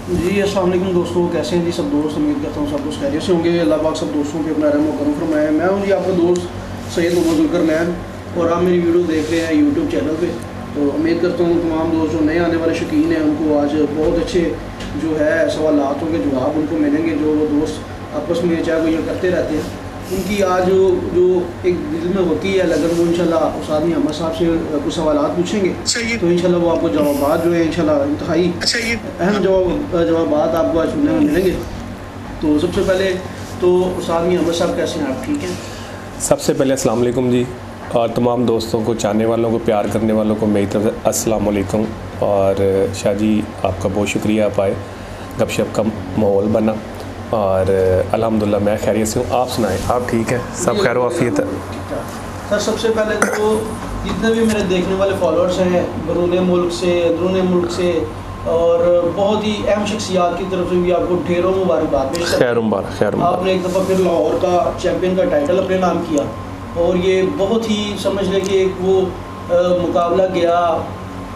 जी अस्सलाम वालेकुम दोस्तों, कैसे हैं जी सब दोस्त। उम्मीद करता हूँ सब कुछ खैरियत से होंगे। अल्लाह पाक सब दोस्तों पे अपना रहम व करम फरमाए। मैं हूँ जी आपका दोस्त सैयद मोहम्मद जुल्कर नैन और आप मेरी वीडियो देख रहे हैं यूट्यूब चैनल पे। तो उम्मीद करता हूँ तमाम दोस्त जो नए आने वाले शौकीन हैं उनको आज बहुत अच्छे जो है सवालातों के जवाब उनको मिलेंगे। जो वो दोस्त आपस में चाहे वो ये करते रहते हैं, उनकी आज जो एक दिल में होती है लगन, वो इंशाल्लाह उस्ताद अहमद साहब से कुछ सवालात पूछेंगे। तो इंशाल्लाह वो आपको जवाबात जो है इंशाल्लाह इंतहाई अहम जवाबात आपको आज सुनने में मिलेंगे। तो सबसे पहले तो उस्ताद अहमद साहब कैसे हैं आप, ठीक हैं? सबसे पहले अस्सलाम वालेकुम जी, और तमाम दोस्तों को, चाहने वालों को, प्यार करने वालों को मेरी तरफ से अस्सलाम वालेकुम। और शाह जी आपका बहुत शुक्रिया, आप आए, गपशप का माहौल बना और अल्हम्दुलिल्लाह मैं खैरियत से हूँ। आप सुनाएं, आप ठीक हैं? सब खैर वाफियत है? सर सबसे पहले तो जितने भी मेरे देखने वाले फॉलोअर्स हैं बैरून मुल्क से, अंदरून मुल्क से और बहुत ही अहम शख्सियात की तरफ से भी आपको ढेरों मुबारकबाद। खैर मुबारक, खैर मुबारक। आपने एक दफ़ा फिर लाहौर का चैम्पियन का टाइटल अपने नाम किया और ये बहुत ही समझ लें कि एक वो मुकाबला गया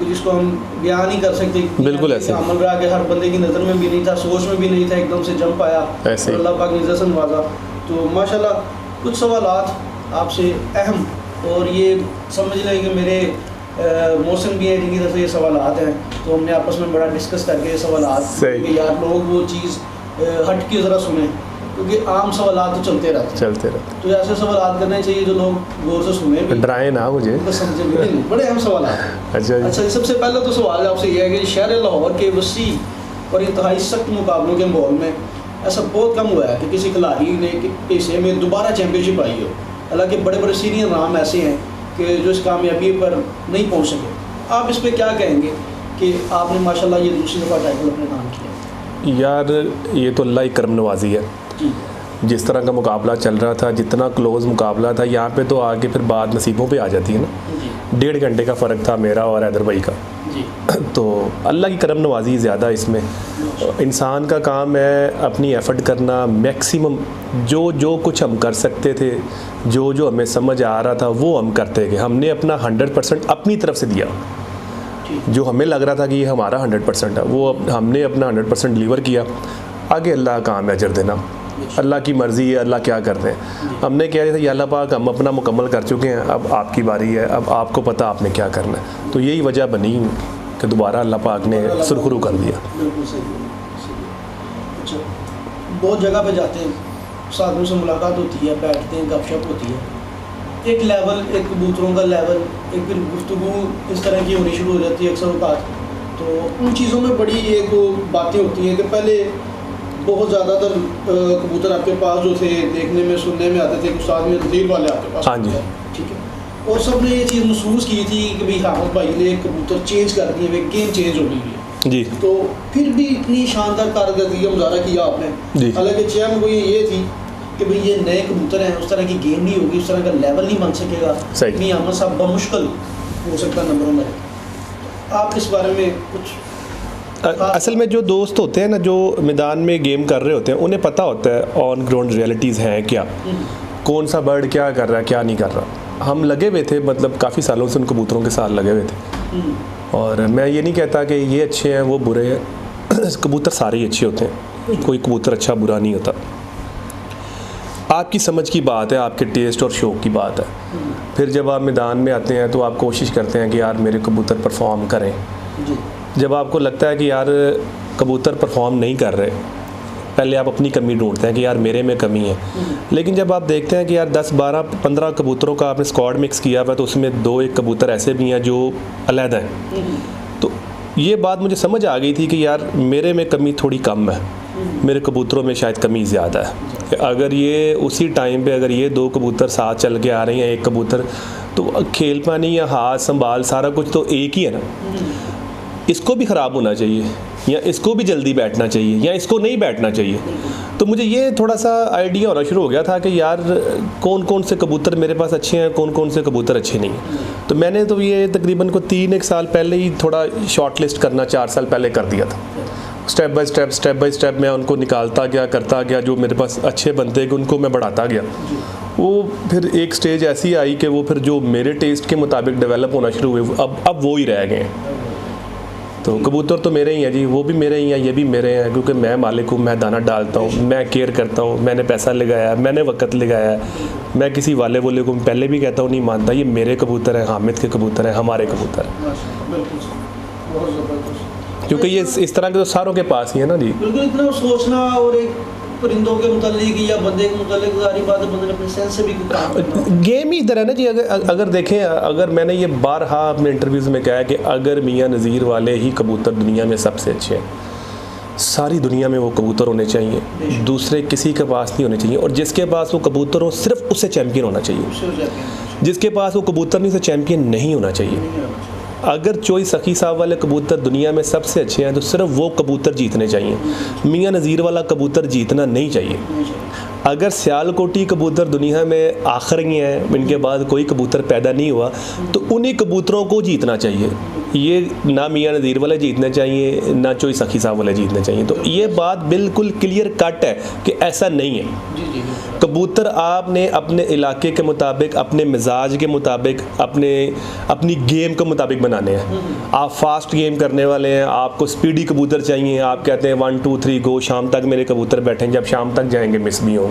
जिसको हम बयान नहीं कर सकते। बिल्कुल ऐसे अमल रहा कि हर बंदे की नज़र में भी नहीं था, सोच में भी नहीं था, एकदम से जंप आया, अल्लाह पाक ने नज़र से नवाजा। तो माशाल्लाह कुछ सवालात आपसे अहम, और ये समझ लें कि मेरे मौसम भी है जिनकी तरफ से ये सवालात हैं, तो हमने आपस में बड़ा डिस्कस करके ये सवालात कि यार लोग वो चीज़ हट के ज़रा सुने, क्योंकि आम सवालात तो चलते रहते। तो ऐसे सवालात करने चाहिए जो लोग गौर से सुने, डराए ना मुझे, तो समझे भी नहीं। बड़े अहम सवाल। अच्छा सबसे पहले तो सवाल आपसे यह है कि शहर लाहौर के वसी और इंतहाई सख्त मुकाबलों के माहौल में ऐसा बहुत कम हुआ है कि किसी खिलाड़ी ने हिस्से में दोबारा चैम्पियनशिप आई हो। हालांकि बड़े बड़े सीनियर नाम ऐसे हैं कि जो इस कामयाबी पर नहीं पहुँच सके। आप इस पर क्या कहेंगे कि आपने माशाल्लाह ये दूसरी दफ़ा टाइटल अपने नाम किया? यार ये तो अल्लाह की करम नवाजी है। जिस तरह का मुकाबला चल रहा था, जितना क्लोज़ मुकाबला था, यहाँ पे तो आगे फिर बात नसीबों पे आ जाती है ना। 1.5 घंटे का फ़र्क था मेरा और हैदर भाई का। तो अल्लाह की करम नवाजी ज़्यादा इसमें। इंसान का काम है अपनी एफ़र्ट करना, मैक्सिमम जो कुछ हम कर सकते थे, जो हमें समझ आ रहा था वो हम करते गए। हमने अपना 100% अपनी तरफ से दिया। जो हमें लग रहा था कि ये हमारा 100% है, वो हमने अपना 100% डिलीवर किया। आगे अल्लाह का काम है अजर देना, अल्लाह की मर्ज़ी है, अल्लाह क्या करते हैं। हमने क्या था, अल्लाह पाक हम अपना मुकम्मल कर चुके हैं, अब आपकी बारी है, अब आपको पता आपने क्या करना है। तो यही वजह बनी कि दोबारा अल्लाह पाक ने सुरखरू कर दिया। अच्छा, बहुत जगह पे जाते हैं, साथियों से मुलाकात होती है, बैठते हैं, गपशप होती है, एक लेवल, एक कबूतरों का लेवल, एक फिर गुफ्तगू इस तरह की होनी शुरू हो जाती है अक्सर औकात। तो उन चीज़ों में बड़ी एक बातें होती हैं कि पहले बहुत ज़्यादातर कबूतर आपके पास जो थे देखने में सुनने में आते थे, उस्ताद में तहसील वाले आपके पास। हाँ जी, ठीक है। और सब ने ये चीज़ महसूस की थी कि भाई हामिद भाई ने कबूतर चेंज कर दिए, वे गेम चेंज हो गई है जी। तो फिर भी इतनी शानदार कारकर्दगी का मुजाहरा किया आपने। हालांकि चैम को ये थी कि भाई ये नए कबूतर हैं, उस तरह की गेम नहीं होगी, उस तरह का लेवल नहीं बन सकेगा, इतनी अहमद साहब बमुश्किल हो सकता नंबरों में। आप इस बारे में कुछ? असल में जो दोस्त होते हैं ना, जो मैदान में गेम कर रहे होते हैं, उन्हें पता होता है ऑन ग्राउंड रियलिटीज़ हैं क्या, कौन सा बर्ड क्या कर रहा है, क्या नहीं कर रहा। हम लगे हुए थे, मतलब काफ़ी सालों से उन कबूतरों के साथ लगे हुए थे। और मैं ये नहीं कहता कि ये अच्छे हैं वो बुरे हैं, कबूतर सारे ही अच्छे होते हैं, कोई कबूतर अच्छा बुरा नहीं होता। आपकी समझ की बात है, आपके टेस्ट और शौक़ की बात है। फिर जब आप मैदान में आते हैं तो आप कोशिश करते हैं कि यार मेरे कबूतर परफॉर्म करें। जब आपको लगता है कि यार कबूतर परफॉर्म नहीं कर रहे, पहले आप अपनी कमी ढूंढते हैं कि यार मेरे में कमी है। लेकिन जब आप देखते हैं कि यार 10, 12, 15 कबूतरों का आपने स्क्वाड मिक्स किया हुआ, तो उसमें 2-1 कबूतर ऐसे भी हैं जो अलग हैं, तो ये बात मुझे समझ आ गई थी कि यार मेरे में कमी थोड़ी कम है, मेरे कबूतरों में शायद कमी ज़्यादा है। अगर ये उसी टाइम पे अगर ये 2 कबूतर साथ चल के आ रहे हैं, 1 कबूतर, तो खेल पानी या हाथ संभाल सारा कुछ तो एक ही है ना। इसको भी ख़राब होना चाहिए, या इसको भी जल्दी बैठना चाहिए, या इसको नहीं बैठना चाहिए। तो मुझे ये थोड़ा सा आइडिया होना शुरू हो गया था कि यार कौन कौन से कबूतर मेरे पास अच्छे हैं, कौन कौन से कबूतर अच्छे नहीं। तो मैंने तो ये तकरीबन को 3-1 साल पहले ही थोड़ा शॉर्ट लिस्ट करना 4 साल पहले कर दिया था। स्टेप बाय स्टेप मैं उनको निकालता गया, करता गया, जो मेरे पास अच्छे बनते गए उनको मैं बढ़ाता गया। वो फिर एक स्टेज ऐसी आई कि वो फिर जो मेरे टेस्ट के मुताबिक डेवलप होना शुरू हुए, अब वो ही रह गए हैं। तो कबूतर तो मेरे ही हैं जी, वो भी मेरे ही हैं, ये भी मेरे हैं, क्योंकि मैं मालिक हूँ, मैं दाना डालता हूँ, मैं केयर करता हूँ, मैंने पैसा लगाया, मैंने वक्त लगाया। मैं किसी वाले बोले को पहले भी कहता हूँ नहीं मानता, ये मेरे कबूतर हैं, हामिद के कबूतर हैं, हमारे कबूतर हैं, क्योंकि ये इस तरह के तो सारों के पास ही है ना जी। बिल्कुल, इतना सोचना और एक परिंदों के मुतालिक या बंदे के मुतालिक सारी बातें बंदे ने अपने सेंस से भी गेम ही इधर है ना जी। अगर देखें, अगर मैंने ये बारहा अपने इंटरव्यूज़ में कहा है कि अगर मियाँ नज़ीर वाले ही कबूतर दुनिया में सबसे अच्छे हैं, सारी दुनिया में वो कबूतर होने चाहिए, दूसरे किसी के पास नहीं होने चाहिए, और जिसके पास वो कबूतर हो सिर्फ उससे चैम्पियन होना चाहिए, जिसके पास वो कबूतर नहीं, से चैम्पियन नहीं होना चाहिए। अगर चोई सखी साहब वाले कबूतर दुनिया में सबसे अच्छे हैं तो सिर्फ वो कबूतर जीतने चाहिए, मियाँ नज़ीर वाला कबूतर जीतना नहीं चाहिए। अगर सियालकोटी कबूतर दुनिया में आखिरी हैं, इनके बाद कोई कबूतर पैदा नहीं हुआ, तो उन्हीं कबूतरों को जीतना चाहिए। ये ना मियाँ नज़ीर वाले जीतने चाहिए, ना चोई सखी साहब वाले जीतने चाहिए। तो ये बात बिल्कुल क्लियर कट है कि ऐसा नहीं है। कबूतर आपने अपने इलाके के मुताबिक, अपने मिजाज के मुताबिक, अपनी गेम के मुताबिक बनाने हैं। आप फास्ट गेम करने वाले हैं, आपको स्पीडी कबूतर चाहिए, आप कहते हैं 1 2 3 गो, शाम तक मेरे कबूतर बैठेंगे, जब शाम तक जाएंगे मिस भी होंगे।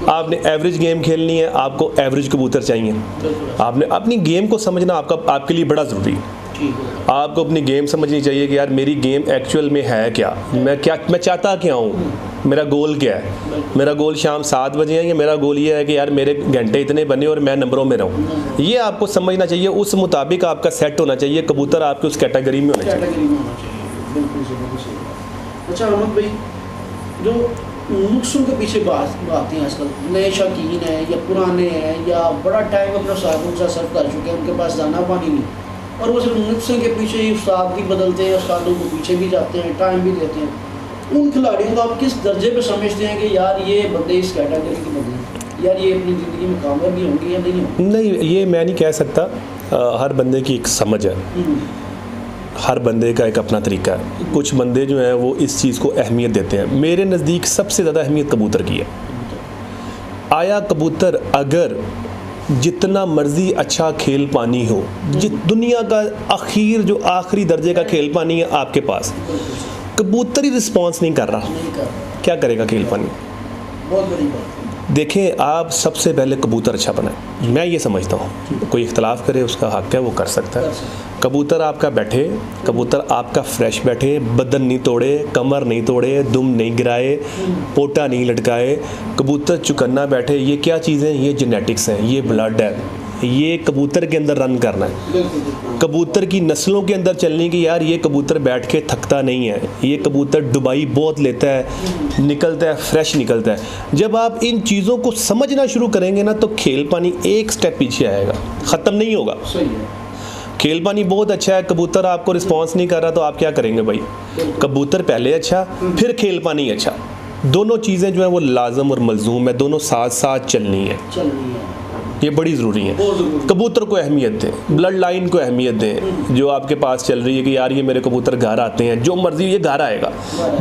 आपने एवरेज गेम खेलनी है, आपको एवरेज कबूतर चाहिए। आपने अपनी गेम को समझना आपके लिए बड़ा ज़रूरी है। आपको अपनी गेम समझनी चाहिए कि यार मेरी गेम एक्चुअल में है क्या, मैं चाहता क्या हूँ, मेरा गोल क्या है। मेरा गोल शाम 7 बजे है, या मेरा गोल ये है कि यार मेरे घंटे इतने बने और मैं नंबरों में रहूँ। ये आपको समझना चाहिए, उस मुताबिक आपका सेट होना चाहिए, कबूतर आपके उस कैटेगरी में होना चाहिए। अच्छा अहमद भाई, जो नुस्खों के पीछे बातें हैं आजकल, नए शौकीन हैं या पुराने हैं या बड़ा टाइम अपना साथ सर्व कर चुके हैं, उनके पास दाना पानी नहीं, और वो सिर्फ नुस्खे के पीछे ही उस्ताद भी बदलते हैं, उस्तादों को पीछे भी जाते हैं, टाइम भी देते हैं। उन खिलाड़ियों को आप किस दर्जे पे समझते हैं कि यार ये बंदे इस कैटेगरी के बंदे हैं, यार ये अपनी ज़िंदगी में कामयाब भी होंगे या नहीं होंगे? नहीं, ये मैं नहीं कह सकता। हर बंदे की एक समझ है, हर बंदे का एक अपना तरीका है। कुछ बंदे जो हैं वो इस चीज़ को अहमियत देते हैं। मेरे नज़दीक सबसे ज़्यादा अहमियत कबूतर की है। आया कबूतर अगर जितना मर्जी अच्छा खेल पानी हो, दुनिया का आखिरी दर्जे का खेल पानी है आपके पास, कबूतर ही रिस्पॉन्स नहीं कर रहा, क्या करेगा खेल पानी? बहुत बड़ी बात। देखें, आप सबसे पहले कबूतर अच्छा बनाएं। मैं ये समझता हूँ, कोई इख्तलाफ करे उसका हक है, वो कर सकता है। कबूतर आपका बैठे, कबूतर आपका फ्रेश बैठे, बदन नहीं तोड़े, कमर नहीं तोड़े, दुम नहीं गिराए, पोटा नहीं लटकाए, कबूतर चुकन्ना बैठे। ये क्या चीज़ें हैं? ये जेनेटिक्स हैं, ये ब्लड है, ये कबूतर के अंदर रन करना है। कबूतर की नस्लों के अंदर चलने की, यार ये कबूतर बैठ के थकता नहीं है, ये कबूतर डुबाई बहुत लेता है, निकलता है, फ्रेश निकलता है। जब आप इन चीज़ों को समझना शुरू करेंगे ना, तो खेल पानी एक स्टेप पीछे आएगा, ख़त्म नहीं होगा। खेल पानी बहुत अच्छा है, कबूतर आपको रिस्पॉन्स नहीं कर रहा, तो आप क्या करेंगे भाई? कबूतर पहले अच्छा, फिर खेल पानी अच्छा। दोनों चीज़ें जो है वो लाजम और मलजूम है, दोनों साथ साथ चलनी है, ये बड़ी ज़रूरी है। कबूतर को अहमियत दें, ब्लड लाइन को अहमियत दें जो आपके पास चल रही है कि यार ये मेरे कबूतर घर आते हैं, जो मर्जी ये घर आएगा,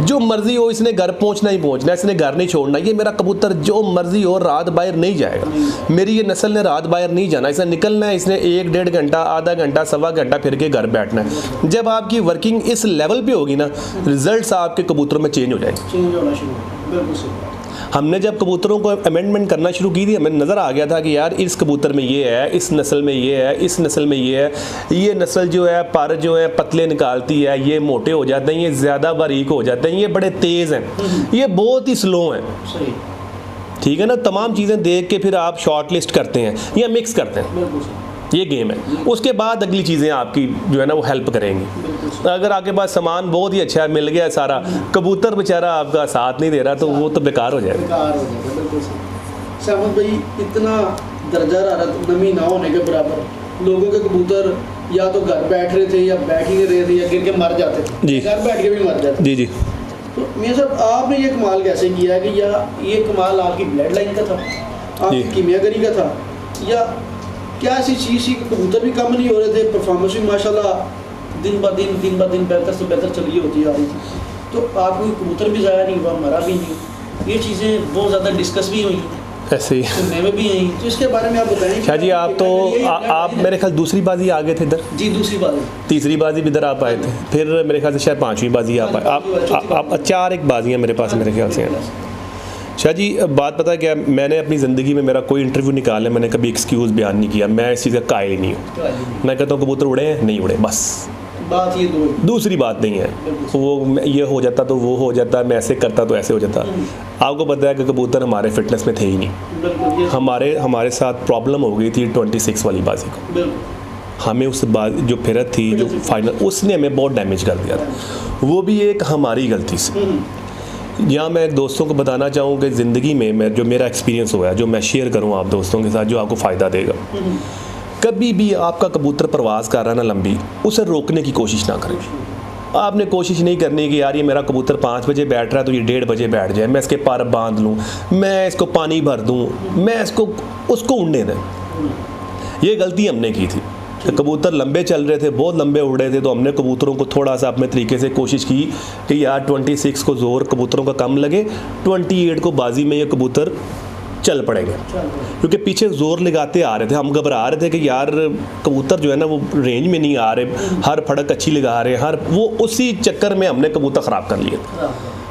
जो मर्जी हो, इसने घर पहुंचना ही पहुंचना, इसने घर नहीं छोड़ना। ये मेरा कबूतर जो मर्जी हो रात बाहर नहीं जाएगा, मेरी ये नस्ल ने रात बाहर नहीं जाना, इसने निकलना है, इसने 1-1.5 घंटा, आधा घंटा, सवा घंटा फिर के घर बैठना है। जब आपकी वर्किंग इस लेवल पर होगी ना, रिजल्ट आपके कबूतरों में चेंज हो जाएंगे। हमने जब कबूतरों को अमेंडमेंट करना शुरू की थी, हमें नज़र आ गया था कि यार इस कबूतर में ये है, इस नस्ल में ये है, इस नस्ल में ये है, ये नस्ल जो है पर जो है पतले निकालती है, ये मोटे हो जाते हैं, ये ज़्यादा बारीक हो जाते हैं, ये बड़े तेज़ हैं, ये बहुत ही स्लो हैं। ठीक है ना? तमाम चीज़ें देख के फिर आप शॉर्ट लिस्ट करते हैं या मिक्स करते हैं, ये गेम है। उसके बाद अगली चीज़ें आपकी जो है ना वो हेल्प करेंगी। अगर आपके पास सामान बहुत ही अच्छा है, मिल गया सारा, कबूतर बेचारा आपका साथ नहीं दे रहा, तो वो तो बेकार हो जाएगा। सहमद भाई, इतना दर्जा हरारत नमी ना होने के बराबर लोगों के कबूतर या तो घर बैठ रहे थे या बैठ ही नहीं रहे थे या गिर के मर जाते थे जी, घर बैठ के भी मर जाते। जी जी। तो मियां साहब, आपने ये कमाल कैसे किया है कि या ये कमाल आपकी ब्लड लाइन का था, आपकी कीमियागरी का था, या क्या ऐसी चीज़ थी? कबूतर भी कम नहीं हो रहे थे, परफॉर्मेंस भी माशाल्लाह दिन ब दिन बेहतर से बेहतर चली होती आ रही थी, तो आपको कबूतर भी ज़ाया नहीं हुआ, मरा भी नहीं, ये चीज़ें बहुत ज़्यादा डिस्कस भी हुई। ऐसे ही सुनने में भी यही। तो इसके बारे में आप बताएं शाह जी। आप तो आप मेरे ख्याल दूसरी बाजी आ गए थे इधर जी, दूसरी बाजी, तीसरी बाजी भी इधर आप आए थे, फिर मेरे ख्याल से शायद पांचवी बाजी आप आए। आप चार एक बाजियाँ मेरे पास मेरे ख्याल से हैं। शाह जी बात पता है क्या, मैंने अपनी ज़िंदगी में मेरा कोई इंटरव्यू निकाला, मैंने कभी एक्सक्यूज़ बयान नहीं किया। मैं इस चीज़ का कायल ही नहीं हूँ। मैं कहता हूँ कबूतर उड़े हैं, नहीं उड़े, बस बात ये दूसरी बात नहीं है। वो ये हो जाता तो वो हो जाता, मैं ऐसे करता तो ऐसे हो जाता। आपको पता है कि कबूतर हमारे फिटनेस में थे ही नहीं। हमारे साथ प्रॉब्लम हो गई थी 26 वाली बाजी को। हमें उस बात जो फिरत थी जो फाइनल, उसने हमें बहुत डैमेज कर दिया था। वो भी एक हमारी गलती से। यहाँ मैं दोस्तों को बताना चाहूँ कि ज़िंदगी में जो मेरा एक्सपीरियंस हुआ है, जो मैं शेयर करूँ आप दोस्तों के साथ, जो आपको फ़ायदा देगा। कभी भी आपका कबूतर परवाज़ कर रहा है ना लंबी, उसे रोकने की कोशिश ना करें। आपने कोशिश नहीं करनी कि यार ये मेरा कबूतर 5 बजे बैठ रहा है तो ये 1:30 बजे बैठ जाए, मैं इसके पर बांध लूँ, मैं इसको पानी भर दूँ, मैं उसको उड़ने दें। ये गलती हमने की थी। तो कबूतर लंबे चल रहे थे, बहुत लंबे उड़ रहे थे, तो हमने कबूतरों को थोड़ा सा अपने तरीके से कोशिश की कि यार 26 को ज़ोर कबूतरों का कम लगे, 28 को बाजी में ये कबूतर चल पड़ेंगे। क्योंकि पीछे ज़ोर लगाते आ रहे थे, हम घबरा रहे थे कि यार कबूतर जो है ना वो रेंज में नहीं आ रहे, हर फड़क अच्छी लगा रहे हैं, वो उसी चक्कर में हमने कबूतर ख़राब कर लिए।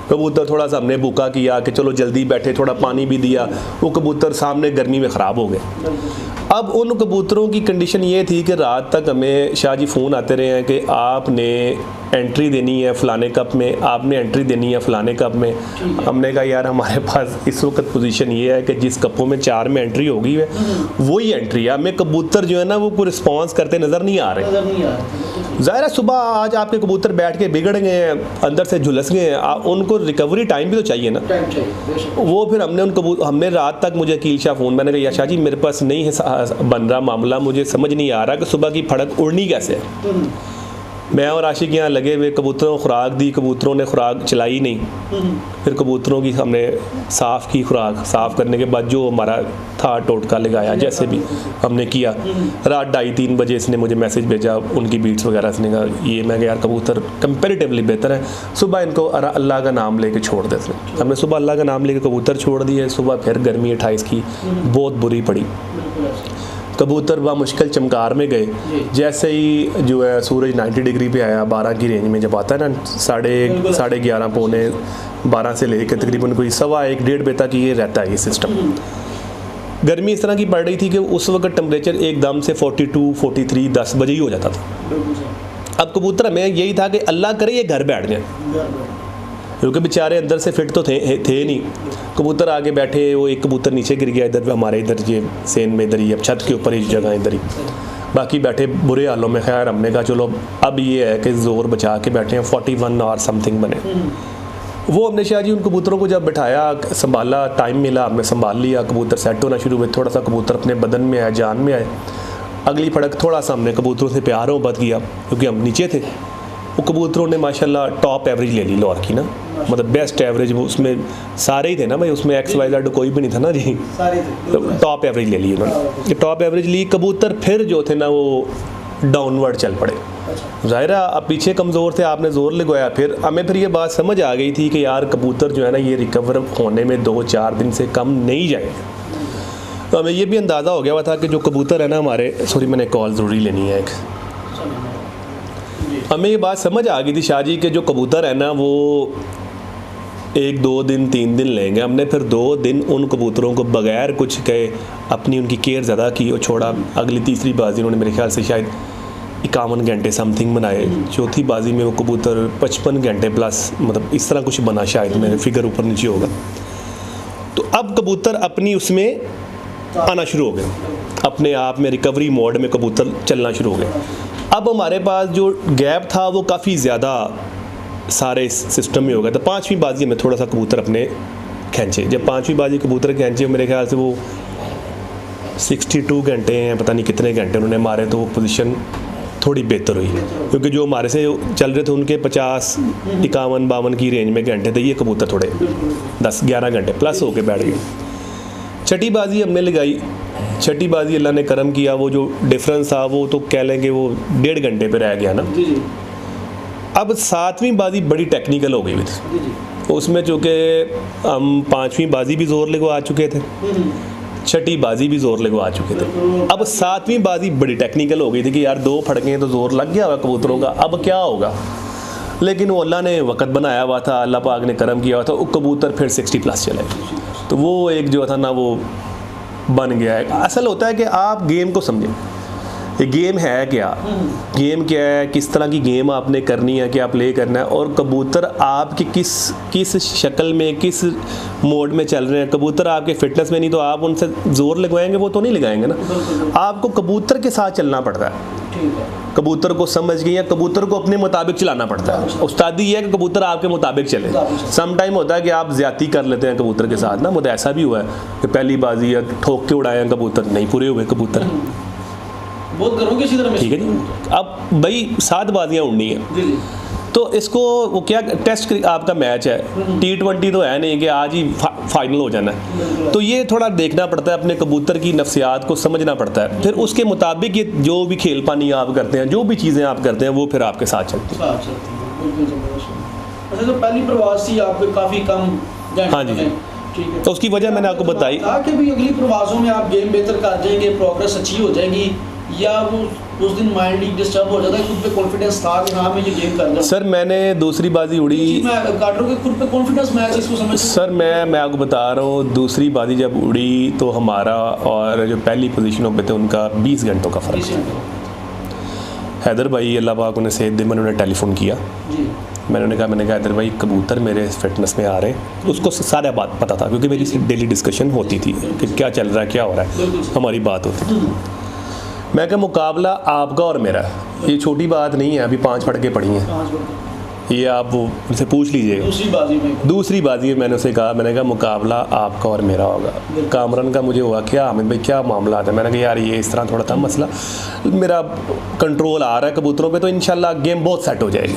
कबूतर थोड़ा सा हमने भूखा किया कि चलो जल्दी बैठे, थोड़ा पानी भी दिया, वो कबूतर सामने गर्मी में ख़राब हो गए। अब उन कबूतरों की कंडीशन ये थी कि रात तक हमें शाह जी फ़ोन आते रहे हैं कि आपने एंट्री देनी है फ़लाने कप में, आपने एंट्री देनी है फ़लाने कप में। हमने कहा यार हमारे पास इस वक्त पोजीशन ये है कि जिस कपों में 4 में एंट्री होगी है वही एंट्री है। हमें कबूतर जो है ना वो कोई रिस्पॉन्स करते नज़र नहीं आ रहे। ज़ाहिर है सुबह आज आपके कबूतर बैठ के बिगड़ गए हैं, अंदर से झुलस गए हैं, उनको रिकवरी टाइम भी तो चाहिए ना। वो फिर हमने रात तक, मुझे अकील शाह फ़ोन, मैंने कहा या शाह जी मेरे पास नहीं है बन रहा मामला, मुझे समझ नहीं आ रहा कि सुबह की फड़क उड़नी कैसे है। मैं और आशिक यहाँ लगे हुए, कबूतरों को खुराक दी, कबूतरों ने खुराक चलाई नहीं। फिर कबूतरों की हमने साफ़ की, खुराक साफ़ करने के बाद जो हमारा था टोटका लगाया, जैसे भी हमने किया। रात 2:30-3 बजे इसने मुझे मैसेज भेजा उनकी बीट्स वगैरह से, कहा ये, मैं यार कबूतर कंपेरेटिवली बेहतर है, सुबह इनको अल्लाह का नाम लेके छोड़ देते। हमने सुबह अल्लाह का नाम लेके कबूतर छोड़ दिए। सुबह फिर गर्मी 28 की बहुत बुरी पड़ी। कबूतर मुश्किल चमकार में गए। जैसे ही जो है सूरज 90 डिग्री पे आया, 12 की रेंज में जब आता है ना, 11:30 पौने 12 से लेकर तकरीबन कोई 1:15-1:30 बजे तक ये रहता है ये सिस्टम। गर्मी इस तरह की पड़ रही थी कि उस वक्त टेम्परेचर एकदम से 42, 43, 10 बजे ही हो जाता था। अब कबूतर हमें यही था कि अल्लाह करे ये घर बैठ जाए, क्योंकि बेचारे अंदर से फिट तो थे नहीं। कबूतर आगे बैठे, वो एक कबूतर नीचे गिर गया इधर हमारे इधर ये सेन में, इधर ही अब छत के ऊपर ही जगह इधर ही, बाकी बैठे बुरे हालों में। खैर हमने कहा चलो अब ये है कि ज़ोर बचा के बैठे हैं, 41 और समथिंग बने। वो हमने शाह जी उन कबूतरों को जब बैठाया, संभाला, टाइम मिला, हमने संभाल लिया, कबूतर सेट होना शुरू हुए, थोड़ा सा कबूतर अपने बदन में आए, जान में आए। अगली फड़क थोड़ा सा हमने कबूतरों से प्यार मोहब्बत किया, क्योंकि हम नीचे थे। वो कबूतरों ने माशाल्लाह टॉप एवरेज ले ली लाहौर की ना, मतलब बेस्ट एवरेज, वो उसमें सारे ही थे ना भाई, उसमें XYZ कोई भी नहीं था ना जी, तो टॉप एवरेज ले ली उन्होंने। टॉप एवरेज ली, कबूतर फिर जो थे ना वो डाउनवर्ड चल पड़े। ज़ाहिर है अब पीछे कमज़ोर थे, आपने ज़ोर लगवाया। फिर हमें फिर ये बात समझ आ गई थी कि यार कबूतर जो है ना ये रिकवर होने में 2-4 दिन से कम नहीं जाएंगे। तो हमें ये भी अंदाज़ा हो गया हुआ था कि जो कबूतर है ना हमारे, सॉरी मैंने कॉल ज़रूरी लेनी है एक, हमें ये बात समझ आ गई थी शाह जी कि जो कबूतर है ना वो 1-2 दिन 3 दिन लेंगे। हमने फिर 2 दिन उन कबूतरों को बगैर कुछ कहे अपनी उनकी केयर ज़्यादा की और छोड़ा। अगली तीसरी बाजी उन्होंने मेरे ख्याल से शायद 51 घंटे समथिंग बनाए। चौथी बाजी में वो कबूतर 55 घंटे प्लस, मतलब इस तरह कुछ बना, शायद मेरे फिगर ऊपर नीचे होगा। तो अब कबूतर अपनी उसमें आना शुरू हो गए, अपने आप में रिकवरी मोड में कबूतर चलना शुरू हो गए। अब हमारे पास जो गैप था वो काफ़ी ज़्यादा सारे सिस्टम में हो गया। तो 5वीं बाजी में थोड़ा सा कबूतर अपने खींचे। जब 5वीं बाजी कबूतर खींचे, मेरे ख्याल से वो 62 घंटे हैं, पता नहीं कितने घंटे उन्होंने मारे, तो वो पोजीशन थोड़ी बेहतर हुई। क्योंकि जो हमारे से चल रहे थे उनके 50, 51, 52 की रेंज में घंटे थे, ये कबूतर थोड़े 10-11 घंटे प्लस होके बैठ गए। छठी बाजी हमने लगाई। छठी बाजी अल्लाह ने करम किया, वो जो डिफरेंस था वो तो कह लेंगे वो 1.5 घंटे पे रह गया ना। अब 7वीं बाजी बड़ी टेक्निकल हो गई हुई थी, जी जी। उसमें चूँकि हम 5वीं बाजी भी जोर लगवा चुके थे, 6ठी बाजी भी जोर लगवा चुके थे। अब 7वीं बाजी बड़ी टेक्निकल हो गई थी कि यार 2 फड़के तो जोर लग गया हुआ कबूतरों का, अब क्या होगा। लेकिन वो अल्लाह ने वक़्त बनाया हुआ था, अल्लाह पाक ने करम किया हुआ था, वो कबूतर फिर 60+ चले, तो वो एक जो था ना वो बन गया है। असल होता है कि आप गेम को समझें, ये गेम है क्या, गेम क्या है, किस तरह की गेम आपने करनी है, क्या प्ले करना है, और कबूतर आपके किस शक्ल में, किस मोड में चल रहे हैं। कबूतर आपके फिटनेस में नहीं तो आप उनसे ज़ोर लगवाएंगे, वो तो नहीं लगाएंगे ना। आपको कबूतर के साथ चलना पड़ता है, कबूतर को समझ के या कबूतर को अपने मुताबिक चलाना पड़ता है। उस्तादी ये है कि कबूतर आपके मुताबिक चले। सम टाइम होता है कि आप ज़्यादती कर लेते हैं कबूतर के साथ ना, मुझे ऐसा भी हुआ है कि पहली बाजी या ठोक के उड़ाए हैं कबूतर, नहीं पूरे हुए कबूतर, बहुत करोगे इसी तरह में। ठीक है जी। अब भाई 7 बाजियाँ उड़नी है, तो इसको वो क्या टेस्ट आपका मैच है, T20 तो है नहीं कि आज ही फाइनल हो जाना है। तो ये थोड़ा देखना पड़ता है, अपने कबूतर की नफ्सियात को समझना पड़ता है, फिर उसके मुताबिक ये जो भी खेल पानी आप करते हैं, जो भी चीज़ें आप करते हैं, वो फिर आपके साथ चलती हैं। अच्छा, तो पहली प्रवास थी आपके काफ़ी कम। हाँ जी, ठीक है। तो उसकी वजह मैंने आपको बताई कि भी अगली प्रवासों में आप गेम बेहतर कर जाएंगे, प्रोग्रेस अच्छी हो जाएगी, या वो उस दिन माइंड डिस्टर्ब हो जाता है, खुद पे कॉन्फिडेंस था कि हाँ मैं ये गेम कर रहा हूं। सर मैंने दूसरी बाजी उड़ी, मैं काट रहा हूं कि खुद पे कॉन्फिडेंस मैच इसको समझ। सर मैं आपको बता रहा हूँ, दूसरी बाजी जब उड़ी तो हमारा और जो पहली पोजीशनों पे थे उनका 20 घंटों का फ़र्क था। हैदर भाई अल्लाह पाक उन्हें सेहत दे, मैंने टैलीफोन किया जी। मैंने कहा हैदर भाई कबूतर मेरे फिटनेस में आ रहे हैं, उसको सारा बात पता था क्योंकि मेरी डेली डिस्कशन होती थी कि क्या चल रहा है, क्या हो रहा है, हमारी बात होती थी। मैं क्या मुकाबला आपका और मेरा, ये छोटी बात नहीं है, अभी 5 फड़के पड़ी हैं, ये आप वो उनसे पूछ लीजिएगा। दूसरी बाजी में मैंने उसे कहा, मैंने कहा मुकाबला आपका और मेरा होगा। कामरान का मुझे हुआ क्या हामिद भाई क्या मामला था, मैंने कहा यार ये इस तरह थोड़ा था मसला, मेरा कंट्रोल आ रहा है कबूतरों पे, तो इंशाल्लाह गेम बहुत सेट हो जाएगी।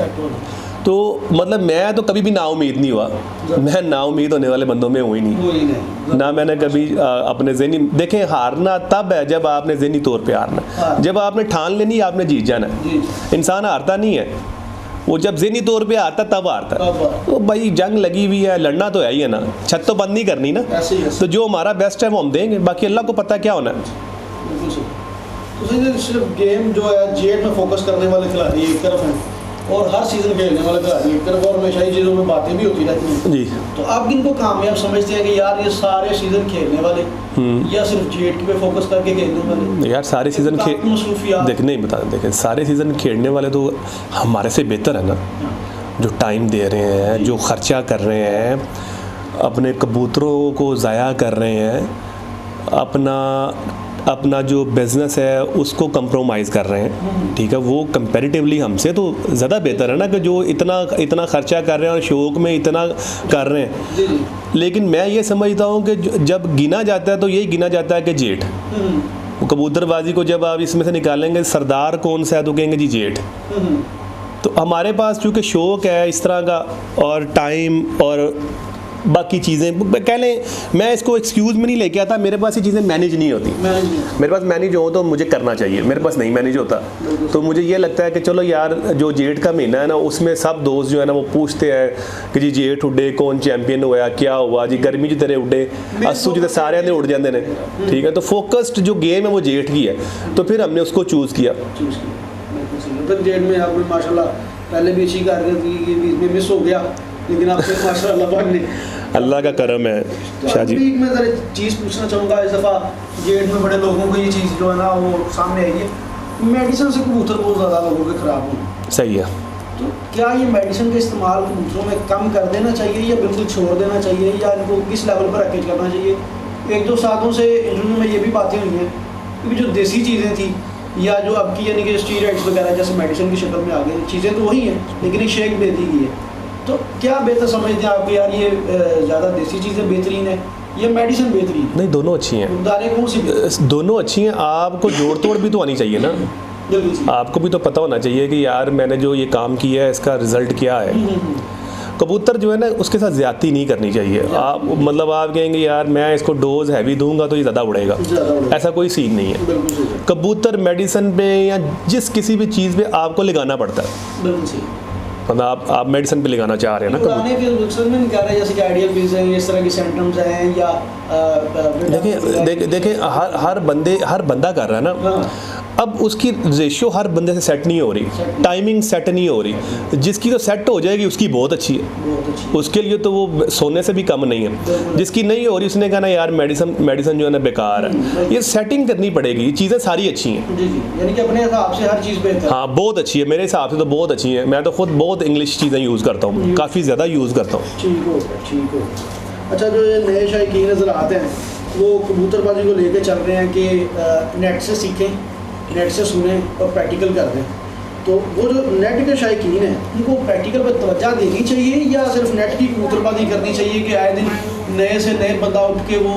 तो मतलब मैं तो कभी भी नाउमीद नहीं हुआ, मैं नाउमीद होने वाले बंदों में हुई नहीं ना। मैंने कभी अपने ज़हनी, देखें हारना तब है जब आपने ज़हनी तौर पे हारना, जब आपने ठान लेनी आपने जीत जाना है। इंसान हारता नहीं है, वो जब ज़हनी तौर पे आता तब हारता है। तो भाई जंग लगी हुई है, लड़ना तो है ही है ना, छत तो बंद नहीं करनी ना। तो जो हमारा बेस्ट है वो हम देंगे, बाकी अल्लाह को पता क्या होना है। तो सिर्फ गेम जो है जेड में फोकस करने वाले खिलाड़ी एक तरफ हैं और हर सीजन खेलने वाला खिलाड़ी एक तरफ, और हमेशा ही चीज़ों में बातें भी होती रहती हैं जी। तो आप इनको कामयाब समझते हैं कि यार ये सारे सीजन खेलने वाले या सिर्फ जेट पे फोकस करके खेलने वाले? यार सारे सीजन देखें सारे सीजन खेलने वाले तो हमारे से बेहतर है ना, जो टाइम दे रहे हैं, जो खर्चा कर रहे हैं, अपने कबूतरों को ज़ाया कर रहे हैं, अपना जो बिज़नेस है उसको कंप्रोमाइज़ कर रहे हैं, ठीक है। वो कंपैरेटिवली हमसे तो ज़्यादा बेहतर है ना, कि जो इतना खर्चा कर रहे हैं और शौक़ में इतना कर रहे हैं। लेकिन मैं ये समझता हूँ कि जब गिना जाता है तो यही गिना जाता है कि जेठ, कबूतरबाजी को जब आप इसमें से निकालेंगे सरदार कौन सा है तो कहेंगे जी जेठ। तो हमारे पास चूँकि शौक़ है इस तरह का और टाइम और बाकी चीज़ें कह लें, मैं इसको एक्सक्यूज़ में नहीं लेके आता, मेरे पास ये चीज़ें मैनेज नहीं होती। मेरे पास मैनेज हो तो मुझे करना चाहिए, मेरे पास नहीं मैनेज होता। तो मुझे ये लगता है कि चलो यार जो जेठ का महीना है ना, उसमें सब दोस्त जो है ना वो पूछते हैं कि जी जेठ उड़े कौन चैंपियन हुआ, क्या हुआ जी, गर्मी जी तेरे उड़े, अस्सू जी तो सारे उड़ जाते हैं, ठीक है। तो फोकस्ड जो गेम है वो जेठ की है, तो फिर हमने उसको चूज़ किया। जेठ में आपने माशाल्लाह पहले भी अच्छी कारकर्दगी मिस हो गया, लेकिन आपने माशाल्लाह ने अल्लाह का करम है। तो शाह जी मैं ज़रा चीज़ पूछना चाहूँगा, इस दफ़ा जेड में बड़े लोगों को ये चीज़ जो है ना वो सामने आई है, मेडिसिन से कबूतर बहुत ज़्यादा लोगों के ख़राब हों। सही है। तो क्या ये मेडिसिन का इस्तेमाल कबूतरों में कम कर देना चाहिए या बिल्कुल छोड़ देना चाहिए, या इनको किस लेवल पर रखेज करना चाहिए? 1-2 सालों से इंटरव्यू में ये भी बातें हुई हैं कि जो देसी चीज़ें थी या जो अब की यानी कि स्टीरॉइड्स वगैरह जैसे मेडिसिन की शक्ल में आ गई, चीज़ें तो वही हैं लेकिन एक शेक दे दी गई है। तो क्या बेहतर समझते हैं आप यार ये ज़्यादा देसी चीज़ें बेहतरीन है या मेडिसिन बेहतरीन? नहीं, दोनों अच्छी हैं। कौन सी? दोनों अच्छी हैं। आपको जोड़ तोड़ भी तो आनी चाहिए ना, आपको भी तो पता होना चाहिए कि यार मैंने जो ये काम किया है इसका रिज़ल्ट क्या है। कबूतर जो है ना उसके साथ ज़्यादती नहीं करनी चाहिए। आप मतलब आप कहेंगे यार मैं इसको डोज हैवी दूंगा तो ये ज़्यादा उड़ेगा, ऐसा कोई सीन नहीं है। कबूतर मेडिसिन पे या जिस किसी भी चीज़ पे आपको लगाना पड़ता है। मतलब आप मेडिसिन पे लगाना चाह रहे हैं ना। पुराने के मकसद में नहीं कह रहे, जैसे कि आइडियल पीस है, इस तरह की सेंटम्स हैं, या देखिए हर बंदा कर रहा है ना। हाँ। अब उसकी रेशियो हर बंदे से सेट नहीं हो रही, टाइमिंग सेट नहीं हो रही। जिसकी तो सेट हो जाएगी उसकी बहुत अच्छी है, उसके लिए तो वो सोने से भी कम नहीं है। जिसकी नहीं हो रही उसने कहा ना यार मेडिसिन जो है ना बेकार है। ये सेटिंग करनी पड़ेगी, ये चीज़ें सारी अच्छी हैं। जी जी, यानी कि अपने हिसाब से हर चीज़ बेहतर। हाँ बहुत अच्छी है, मेरे हिसाब से तो बहुत अच्छी है। मैं तो खुद बहुत इंग्लिश चीज़ें यूज़ करता हूँ, काफ़ी ज़्यादा यूज़ करता हूँ। ठीक हो। अच्छा, जो ये नए शायकीन नज़र आते हैं वो कबूतरबाजी को लेकर चल रहे हैं कि नेट से सीखें, नेट से सुने और प्रैक्टिकल कर दें। तो वो जो नेट के शायकीन हैं उनको प्रैक्टिकल पर तवज्जो देनी चाहिए, या सिर्फ नेट की कबूतरबाजी करनी चाहिए कि आए दिन नए से नए बंदा उठ के वो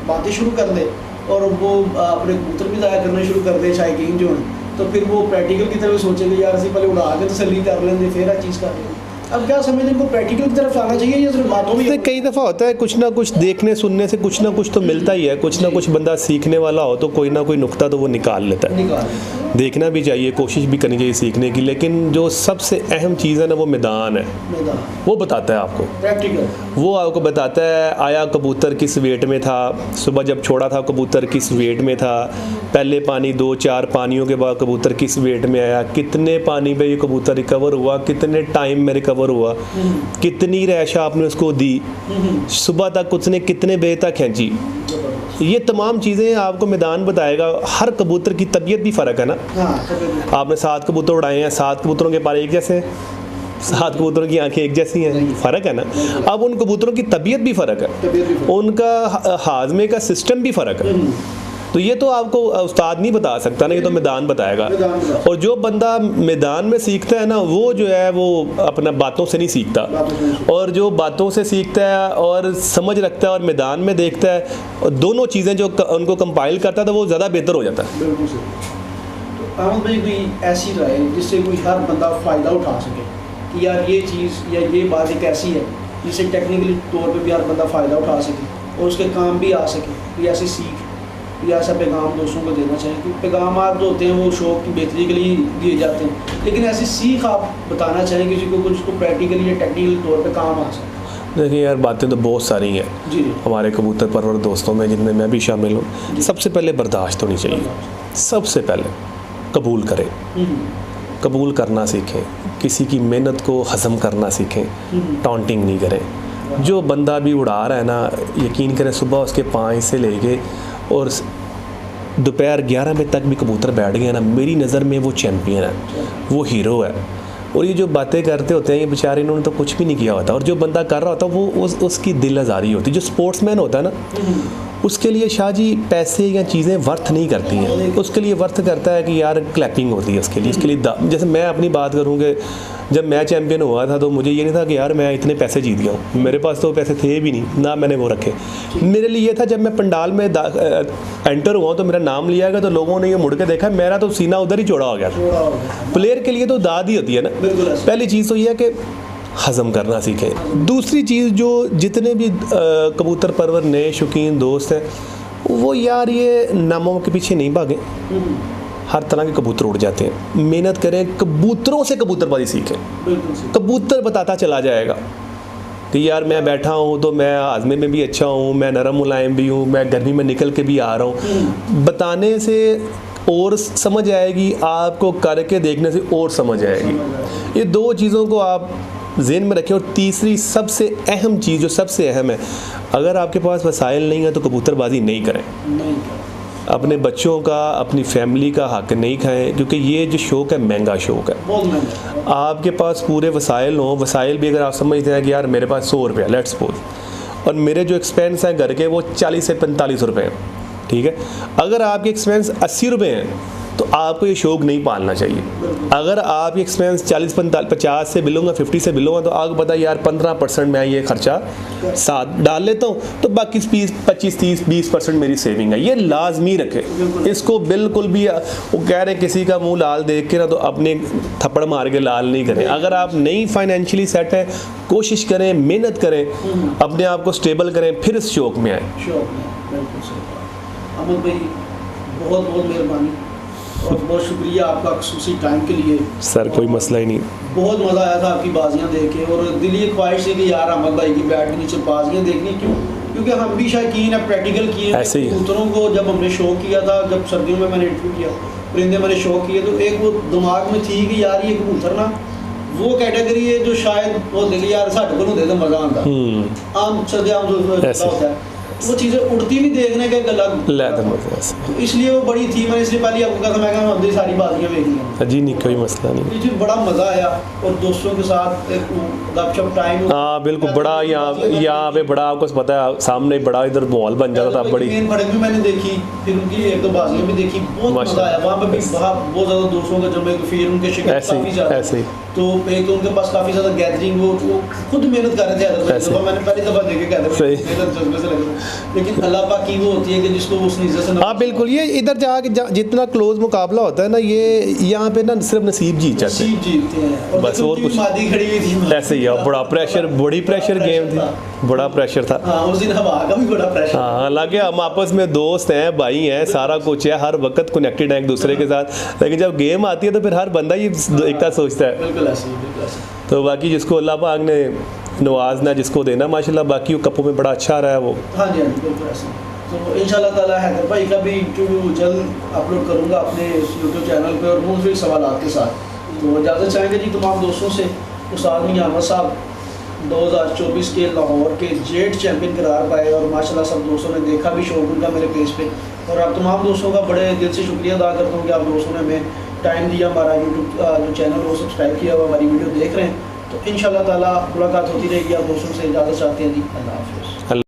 बातें शुरू कर दे और वो अपने कबूतर भी ज़ाया करना शुरू कर दे शायकीन जो हैं, तो फिर वो प्रैक्टिकल की तरफ सोचेंगे यार असं पहले उड़ा के तसल्ली कर लेंगे फिर हर चीज़ कर लेंगे। अब क्या समझते हैं, इनको प्रैक्टिकल की तरफ आना चाहिए या सिर्फ बातों में? कई दफ़ा होता है कुछ ना कुछ देखने सुनने से कुछ ना कुछ तो मिलता ही है। कुछ ना कुछ बंदा सीखने वाला हो तो कोई ना कोई नुक्ता तो वो निकाल लेता है। देखना भी चाहिए, कोशिश भी करनी चाहिए सीखने की, लेकिन जो सबसे अहम चीज़ है ना वो मैदान है। वो बताता है आपको प्रैक्टिकल, वो आपको बताता है आया कबूतर किस वेट में था, सुबह जब छोड़ा था कबूतर किस वेट में था, पहले पानी 2-4 पानियों के बाद कबूतर किस वेट में आया, कितने पानी पे ये कबूतर रिकवर हुआ, कितने टाइम में रिकवर हुआ, कितनी रैश आपने उसको दी, सुबह तक उसने कितने बजे तक खींची। ये तमाम चीज़ें आपको मैदान बताएगा। हर कबूतर की तबीयत भी फ़र्क है ना। आपने 7 कबूतर उड़ाए हैं, 7 कबूतरों के पर एक जैसे हैं, 7 कबूतरों की आंखें एक जैसी हैं, फ़र्क है ना। अब उन कबूतरों की तबीयत भी फ़र्क है, उनका हाजमे का सिस्टम भी फ़र्क है। तो ये तो आपको उस्ताद नहीं बता सकता ना, ये तो मैदान बताएगा। और जो बंदा मैदान में सीखता है ना वो जो है वो अपना बातों से नहीं सीखता, और जो बातों से सीखता है और समझ रखता है और मैदान में देखता है, और दोनों चीज़ें जो उनको कंपाइल करता है तो वो ज़्यादा बेहतर हो जाता है। बिल्कुल सही। तो अहमद भाई कोई ऐसी राय जिससे कोई हर बंदा फ़ायदा उठा सके कि यार ये चीज़ या ये बात एक ऐसी है जिससे टेक्निकली तौर पर भी हर बंदा फ़ायदा उठा सके और उसके काम भी आ सके, कोई ऐसी सीख या ऐसा पैगाम दोस्तों को देना चाहिए? कि पैगाम जो होते हैं वो शौक की बेहतरी के लिए दिए जाते हैं, लेकिन ऐसी सीख आप बताना चाहें किसी को कुछ उसको प्रैक्टिकली या टेक्निकल तौर पे काम आ सके? देखिए यार बातें तो बहुत सारी हैं जी हमारे कबूतर परवर दोस्तों में, जिनमें मैं भी शामिल हूँ। सबसे पहले बर्दाश्त होनी चाहिए, सबसे पहले कबूल करें, कबूल करना सीखें, किसी की मेहनत को हज़म करना सीखें, टॉन्टिंग नहीं करें। जो बंदा भी उड़ा रहा है ना, यकीन करें सुबह उसके 5 से लेके और दोपहर 11 बजे तक भी कबूतर बैठ गया ना, मेरी नज़र में वो चैम्पियन है, वो हीरो है। और ये जो बातें करते होते हैं ये बेचारे, इन्होंने तो कुछ भी नहीं किया होता। और जो बंदा कर रहा होता है वो उसकी दिल आज़ारी होती है। जो स्पोर्ट्समैन होता है ना उसके लिए शाह जी पैसे या चीज़ें वर्थ नहीं करती हैं, उसके लिए वर्थ करता है कि यार क्लैपिंग होती है उसके लिए जैसे मैं अपनी बात करूँ कि जब मैं चैम्पियन हुआ था तो मुझे ये नहीं था कि यार मैं इतने पैसे जीत गया हूँ, मेरे पास तो पैसे थे भी नहीं, ना मैंने वो रखे। मेरे लिए ये था जब मैं पंडाल में एंटर हुआ तो मेरा नाम लिया गया तो लोगों ने ये मुड़ के देखा, मेरा तो सीना उधर ही चौड़ा हो गया था। प्लेयर के लिए तो दाद ही होती है ना। पहली चीज़ तो ये है कि हज़म करना सीखें। दूसरी चीज़ जो जितने भी कबूतर परवर नए शौकीन दोस्त हैं वो यार ये नामों के पीछे नहीं भागें। हर तरह के कबूतर उड़ जाते हैं, मेहनत करें, कबूतरों से कबूतरबाजी सीखें। कबूतर बताता चला जाएगा कि यार मैं बैठा हूँ तो मैं आज़मे में भी अच्छा हूँ, मैं नरम मुलायम भी हूँ, मैं गर्मी में निकल के भी आ रहा हूँ। बताने से और समझ आएगी, आपको करके देखने से और समझ आएगी। ये 2 चीज़ों को आप ज़हन में रखें। और तीसरी सबसे अहम चीज़ जो सबसे अहम है, अगर आपके पास वसाइल नहीं है तो कबूतरबाजी नहीं करें। अपने बच्चों का, अपनी फैमिली का हक नहीं खाएं, क्योंकि ये जो शौक़ है महंगा शौक़ है। आपके पास पूरे वसाइल हों, वसाइल भी अगर आप समझते हैं कि यार मेरे पास 100 रुपया लेट्स सपोज, और मेरे जो एक्सपेंस हैं घर के वो 40 से 45 रुपये हैं, ठीक है। अगर आपके एक्सपेंस 80 रुपये हैं तो आपको ये शौक़ नहीं पालना चाहिए। अगर आप ये एक्सपेंस 40-50 से बिलोंगा, 50 से बिलोंगा, तो आपको पता है यार 15% मैं ये खर्चा साथ डाल लेता हूँ, तो बाकी 25-30-20% मेरी सेविंग है। ये लाजमी रखें इसको, बिल्कुल भी वो कह रहे हैं किसी का मुंह लाल देख के ना तो अपने थप्पड़ मार के लाल नहीं करें। अगर आप नहीं फाइनेंशियली सेट हैं, कोशिश करें, मेहनत करें, अपने आप को स्टेबल करें, फिर इस शौक़ में आए। अहमद भाई बहुत बहुत मेहरबानी और बहुत शुक्रिया आपका खुसूसी टाइम के लिए। सर कोई मसला ही नहीं। बहुत मज़ा आया था आपकी बाजियाँ देख के, और दिल ये ख्वाहिश थी कि यार अहमद भाई की बैट के नीचे बाजियाँ देखनी, क्यों? क्योंकि हम भी शौकीन है, प्रैक्टिकल किए हैं कबूतरों को। जब हमने शौक किया था, जब सर्दियों में मैंने इंटरव्यू किया, परिंदे मैंने शौक किए, तो एक वो दिमाग में थी कि यार ये कबूतर ना वो कैटेगरी है जो शायद वो देखिए यार साढ़े को दे तो मज़ा आता आम सदे होता है, वो चीज़ें उड़ती भी देखने का एक अलग तो इसलिए वो बड़ी थी। मैंने इसलिए पहले आपको कहा था, मैं कहा हम सारी बाजियाँ देख ली जी, नहीं कोई मसला नहीं, मुझे बड़ा मज़ा आया, और दोस्तों के साथ एक गपशप टाइम। हाँ बिल्कुल, बड़ा यहाँ पे बड़ा आपको पता है सामने बड़ा इधर माहौल बन जाता था। बड़ी मेन फड़क भी मैंने देखी, फिर उनकी एक दो बाजियाँ भी देखी, बहुत मज़ा आया। वहाँ पर भी बहुत ज़्यादा दोस्तों का जमे, फिर उनके शिकार काफ़ी ज़्यादा, तो एक तो उनके पास काफ़ी ज़्यादा गैदरिंग, वो खुद मेहनत कर रहे थे। मैंने पहली दफ़ा देखे कहते, लेकिन अल्लाह पाक की वो होती है कि जिसको उस निज़र से। हाँ बिल्कुल, ये इधर जाके जितना क्लोज मुकाबला होता है ना, ये यहाँ पे ना सिर्फ नसीब जीत जाते हैं, जीतते हैं बस, और कुछ मादी खड़ी हुई थी ऐसे ही है। बड़ा प्रेशर, बड़ी प्रेशर गेम थी, बड़ा प्रेशर था। हाँ, उस दिन हवा का भी बड़ा प्रेशर। हाँ, हालांकि हम आपस में दोस्त हैं, भाई हैं, सारा कुछ है, हर वक्त कनेक्टेड है एक दूसरे के साथ, लेकिन जब गेम आती है तो फिर हर बंदा ही एकता सोचता है। बिल्कुल ऐसे। तो बाकी जिसको अल्लाह पाक ने नवाजना, जिसको देना माशाल्लाह, बाकी वो कपों में बड़ा अच्छा रहा है वो। हाँ जी, हाँ जी, बिल्कुल ऐसे। तो इंशाल्लाह ताला हैदर भाई का भी इंटरव्यू जल्द अपलोड करूँगा अपने यूट्यूब चैनल पे, और मुझे सवाल के साथ। तो इजाज़त चाहेंगे जी तमाम दोस्तों से। उस्ताद मियां अहमद साहब 2024 के लाहौर के जेट चैम्पियन करार पाए, और माशाल्लाह सब दोस्तों ने देखा भी शौक उनका मेरे पेज पे, और आप तमाम दोस्तों का बड़े दिल से शुक्रिया अदा करता हूँ कि आप दोस्तों ने हमें टाइम दिया, हमारा यूट्यूब जो चैनल वो सब्सक्राइब किया हुआ, हमारी वीडियो देख रहे हैं। तो इंशाल्लाह ताला मुलाकात होती रहेगी। आप दोस्तों से इजाज़त चाहते हैं जी, अल्लाह हाफ़िज़।